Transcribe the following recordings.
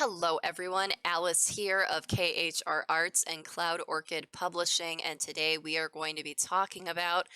Hello everyone, Alice here of KHR Arts and Cloud Orchid Publishing, and today we are going to be talking about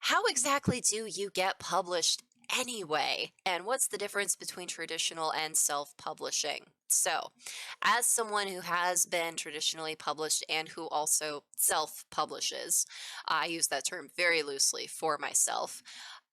how exactly do you get published anyway, and what's the difference between traditional and self-publishing. So, as someone who has been traditionally published and who also self-publishes, I use that term very loosely for myself,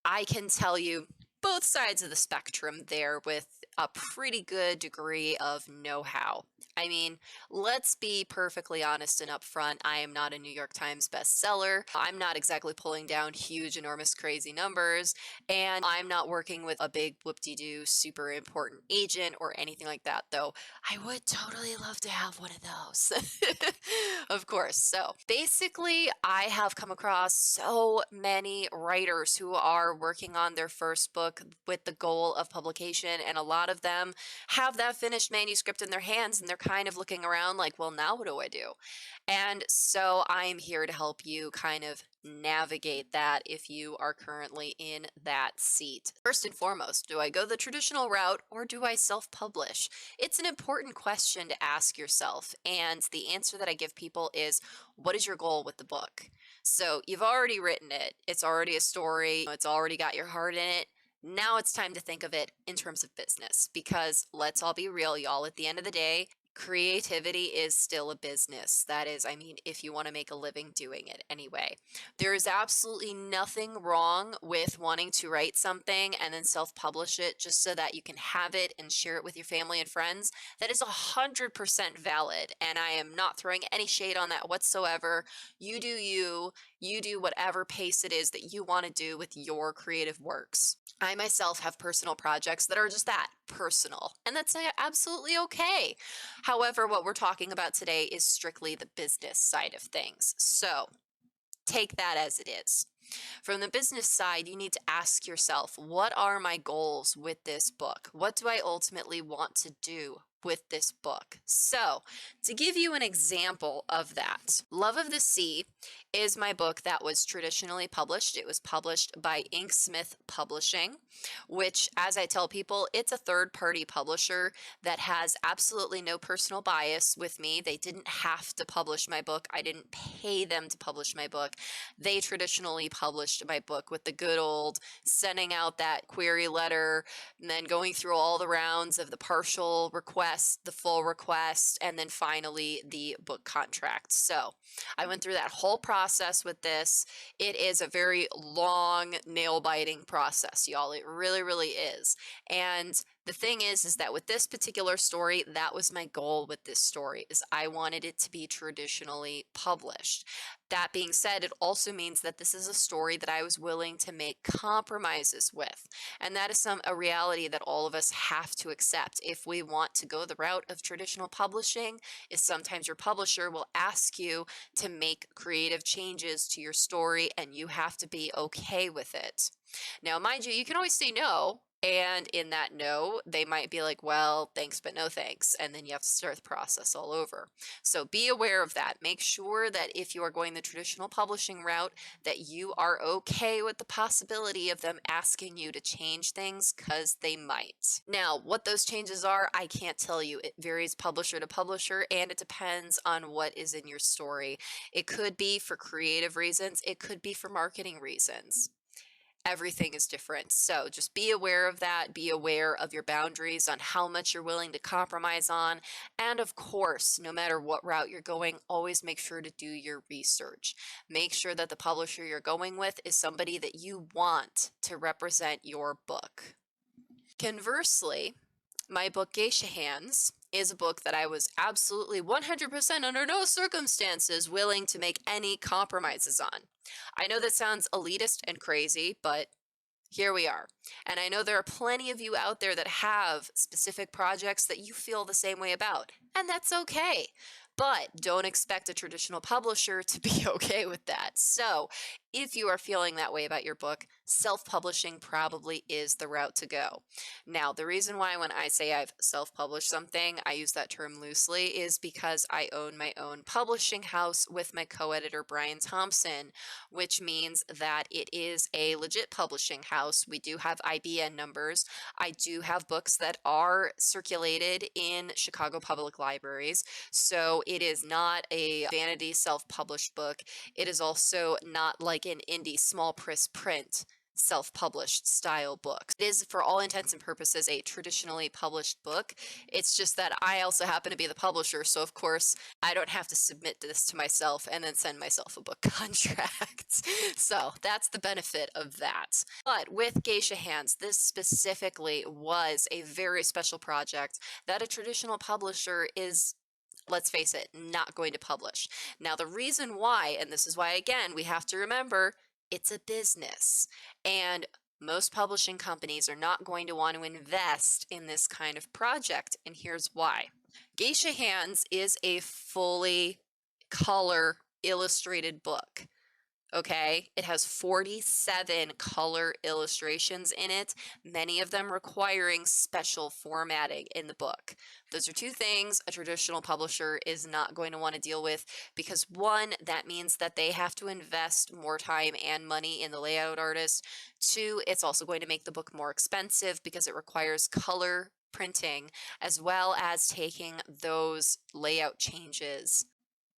I can tell you both sides of the spectrum there with a pretty good degree of know-how. I mean, let's be perfectly honest and upfront. I am not a New York Times bestseller. I'm not exactly pulling down huge, enormous, crazy numbers, and I'm not working with a big whoop-de-doo super important agent or anything like that, though I would totally love to have one of those. Of course. So basically, I have come across so many writers who are working on their first book with the goal of publication, and a lot of them have that finished manuscript in their hands and they're kind of looking around like, well, now what do I do? And so I'm here to help you kind of navigate that if you are currently in that seat. First and foremost, do I go the traditional route or do I self-publish? It's an important question to ask yourself, and the answer that I give people is, what is your goal with the book? So you've already written it, it's already a story, it's already got your heart in it. Now it's time to think of it in terms of business, because let's all be real, y'all, at the end of the day, creativity is still a business. That is, I mean, if you want to make a living doing it anyway. There is absolutely nothing wrong with wanting to write something and then self-publish it just so that you can have it and share it with your family and friends. That is 100% valid, and I am not throwing any shade on that whatsoever. You do you, you do whatever pace it is that you want to do with your creative works. I myself have personal projects that are just that, personal, and that's absolutely okay. However, what we're talking about today is strictly the business side of things. So take that as it is. From the business side, you need to ask yourself, what are my goals with this book? What do I ultimately want to do with this book? So, to give you an example of that, Love of the Sea is my book that was traditionally published. It was published by Inksmith Publishing, which, as I tell people, it's a third-party publisher that has absolutely no personal bias with me. They didn't have to publish my book. I didn't pay them to publish my book. They traditionally published my book with the good old sending out that query letter and then going through all the rounds of the partial request, the full request, and then finally the book contract. So I went through that whole process with this. It is a very long, nail-biting process, y'all. It really, really is. And the thing is that with this particular story, that was my goal with this story, is I wanted it to be traditionally published. That being said, it also means that this is a story that I was willing to make compromises with. And that is a reality that all of us have to accept if we want to go the route of traditional publishing, is sometimes your publisher will ask you to make creative changes to your story and you have to be okay with it. Now, mind you, you can always say no. And in that no, they might be like, well, thanks, but no thanks. And then you have to start the process all over. So be aware of that. Make sure that if you are going the traditional publishing route, that you are okay with the possibility of them asking you to change things, because they might. Now, what those changes are, I can't tell you. It varies publisher to publisher, and it depends on what is in your story. It could be for creative reasons. It could be for marketing reasons. Everything is different. So just be aware of that. Be aware of your boundaries on how much you're willing to compromise on. And of course, no matter what route you're going, always make sure to do your research. Make sure that the publisher you're going with is somebody that you want to represent your book. Conversely, my book Geisha Hands is a book that I was absolutely 100% under no circumstances willing to make any compromises on. I know that sounds elitist and crazy, but here we are. And I know there are plenty of you out there that have specific projects that you feel the same way about, and that's okay. But don't expect a traditional publisher to be okay with that. So if you are feeling that way about your book, self-publishing probably is the route to go. Now, the reason why when I say I've self-published something, I use that term loosely, is because I own my own publishing house with my co-editor Brian Thompson, which means that it is a legit publishing house. We do have IBN numbers. I do have books that are circulated in Chicago public libraries, so it is not a vanity self-published book. It is also not like an indie small print self-published style book. It is, for all intents and purposes, a traditionally published book. It's just that I also happen to be the publisher, so of course I don't have to submit this to myself and then send myself a book contract. So that's the benefit of that. But with Geisha Hands, this specifically was a very special project that a traditional publisher is, let's face it, not going to publish. Now, the reason why, and this is why, again, we have to remember, it's a business. And most publishing companies are not going to want to invest in this kind of project. And here's why. Geisha Hands is a fully color illustrated book. Okay, it has 47 color illustrations in it, many of them requiring special formatting in the book. Those are two things a traditional publisher is not going to want to deal with because, one, that means that they have to invest more time and money in the layout artist. Two, it's also going to make the book more expensive because it requires color printing as well as taking those layout changes.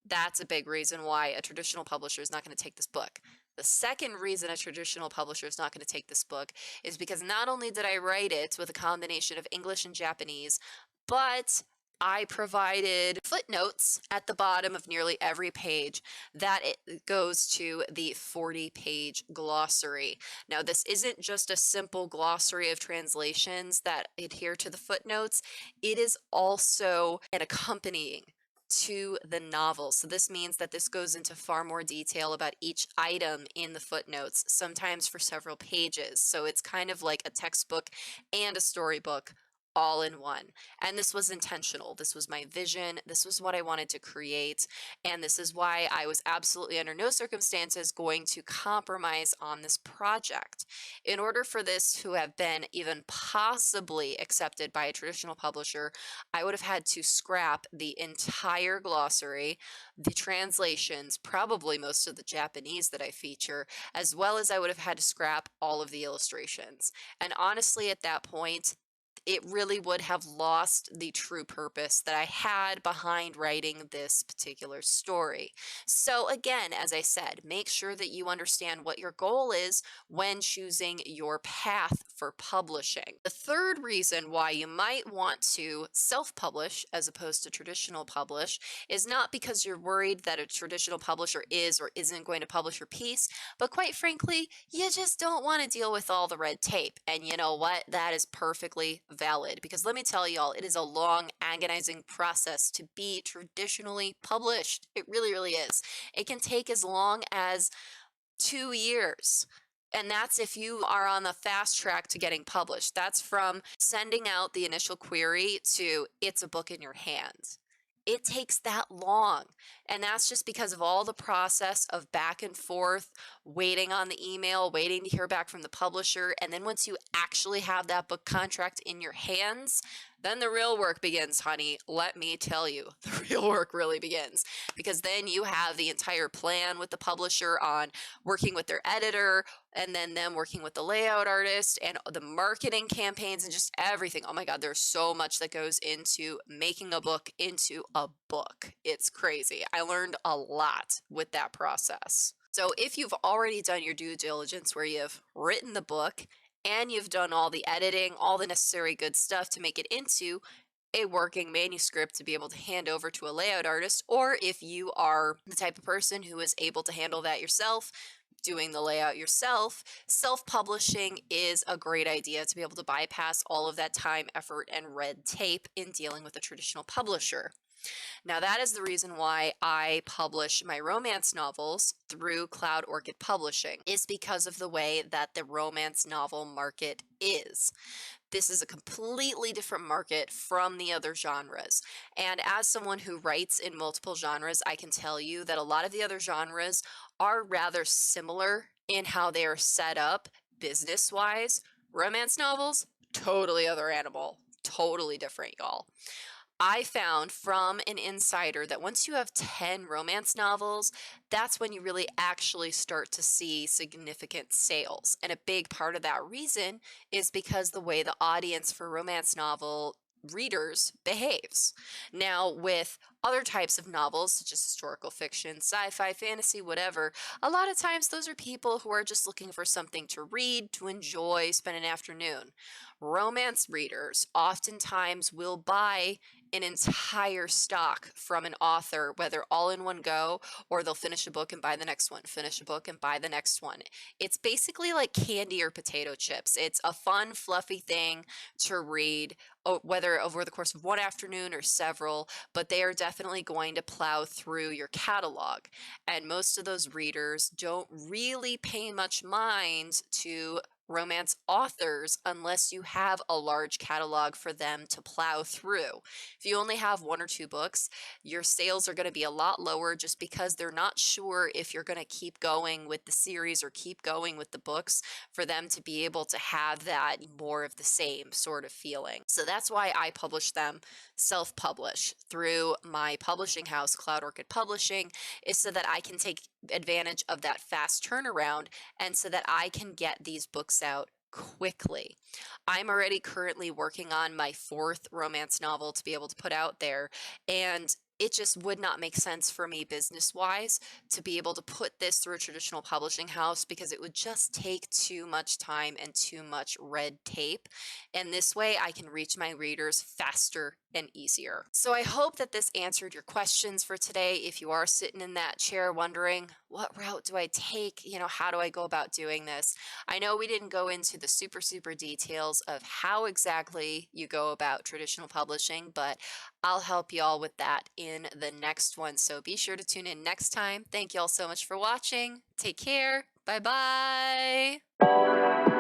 That's a big reason why a traditional publisher is not going to take this book. The second reason a traditional publisher is not going to take this book is because not only did I write it with a combination of English and Japanese, but I provided footnotes at the bottom of nearly every page that it goes to the 40-page glossary. Now, this isn't just a simple glossary of translations that adhere to the footnotes. It is also an accompanying to the novel. So this means that this goes into far more detail about each item in the footnotes, sometimes for several pages. So it's kind of like a textbook and a storybook all in one. And this was intentional. This was my vision. This was what I wanted to create. And this is why I was absolutely under no circumstances going to compromise on this project. In order for this to have been even possibly accepted by a traditional publisher, I would have had to scrap the entire glossary, the translations, probably most of the Japanese that I feature, as well as I would have had to scrap all of the illustrations. And honestly, at that point, it really would have lost the true purpose that I had behind writing this particular story. So again, as I said, make sure that you understand what your goal is when choosing your path for publishing. The third reason why you might want to self-publish as opposed to traditional publish is not because you're worried that a traditional publisher is or isn't going to publish your piece, but quite frankly, you just don't want to deal with all the red tape. And you know what? That is perfectly valid because let me tell y'all, it is a long, agonizing process to be traditionally published. It really, really is. It can take as long as 2 years. And that's if you are on the fast track to getting published. That's from sending out the initial query to it's a book in your hands. It takes that long. And that's just because of all the process of back and forth, waiting on the email, waiting to hear back from the publisher. And then once you actually have that book contract in your hands, then the real work begins, honey. Let me tell you, the real work really begins because then you have the entire plan with the publisher on working with their editor and then them working with the layout artist and the marketing campaigns and just everything. Oh my God, there's so much that goes into making a book into a book. It's crazy. I learned a lot with that process. So if you've already done your due diligence where you've written the book and you've done all the editing, all the necessary good stuff to make it into a working manuscript to be able to hand over to a layout artist, or if you are the type of person who is able to handle that yourself, doing the layout yourself, self-publishing is a great idea to be able to bypass all of that time, effort, and red tape in dealing with a traditional publisher. Now, that is the reason why I publish my romance novels through Cloud Orchid Publishing, is because of the way that the romance novel market is. This is a completely different market from the other genres. And as someone who writes in multiple genres, I can tell you that a lot of the other genres are rather similar in how they are set up business-wise, romance novels, totally other animal, totally different, y'all. I found from an insider that once you have 10 romance novels, that's when you really actually start to see significant sales. And a big part of that reason is because the way the audience for romance novel readers behaves. Now, with other types of novels, such as historical fiction, sci fi, fantasy, whatever, a lot of times those are people who are just looking for something to read, to enjoy, spend an afternoon. Romance readers oftentimes will buy an entire stock from an author, whether all in one go or they'll finish a book and buy the next one, finish a book and buy the next one. It's basically like candy or potato chips. It's a fun, fluffy thing to read, whether over the course of one afternoon or several, but they are definitely going to plow through your catalog. And most of those readers don't really pay much mind to romance authors unless you have a large catalog for them to plow through. If you only have one or two books, your sales are going to be a lot lower just because they're not sure if you're going to keep going with the series or keep going with the books for them to be able to have that more of the same sort of feeling. So that's why I publish them self-publish through my publishing house, Cloud Orchid Publishing, is so that I can take advantage of that fast turnaround and so that I can get these books out quickly. I'm already currently working on my fourth romance novel to be able to put out there, and it just would not make sense for me business wise to be able to put this through a traditional publishing house because it would just take too much time and too much red tape. And this way I can reach my readers faster and easier. So I hope that this answered your questions for today. If you are sitting in that chair wondering, what route do I take? How do I go about doing this? I know we didn't go into the super details of how exactly you go about traditional publishing, but I'll help y'all with that in the next one. So be sure to tune in next time. Thank y'all so much for watching. Take care. Bye bye.